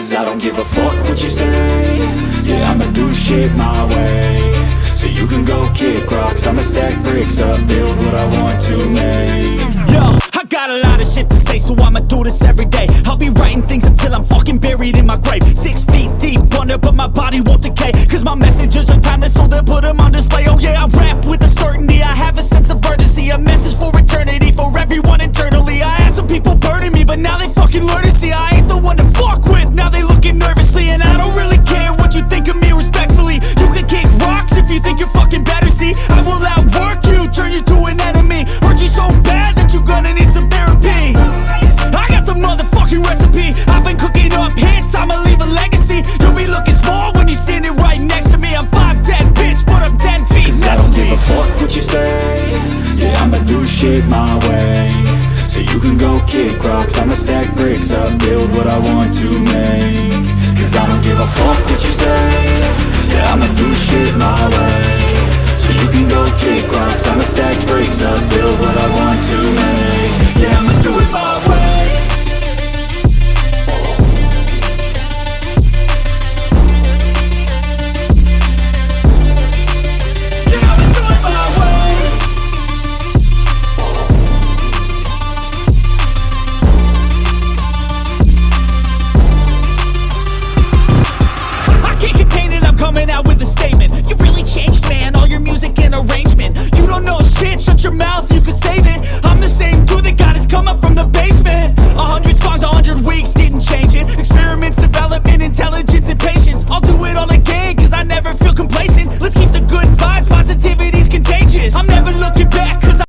Cause I don't give a fuck what you say. Yeah, I'ma do shit my way. So you can go kick rocks, I'ma stack bricks up, build what I want to make. Yo, I got a lot of shit to say, so I'ma do this every day. I'll be writing things until I'm fucking buried in my grave. 6 feet deep under, but my body won't decay. Cause my messages are timeless, so they'll put them on display. Oh yeah, I rap with a certainty, I have a sense of urgency. A message for eternity, for everyone internally. I had some people burning me, but now they fucking learn to see I ain't the one to fuck with, now they looking nervously. And I don't really care what you think of me, respectfully. You can kick rocks if you think you're fucking better, see. I will outwork you, turn you to an enemy. Hurt you so bad that you're gonna need some therapy. I got the motherfucking recipe, I've been cooking up hits, I'ma leave a legacy. You'll be looking small when you're standing right next to me. I'm 5'10", bitch, but I'm 10 feet. Cause I don't give a fuck what you say. Yeah, I'ma do shit my way. So you can go kick rocks, I'ma stack bricks up, build what I want to make. Cause I don't give a fuck what you say. Yeah, I'ma do shit my way. So you can go kick rocks, I'ma stack bricks up, build what I want to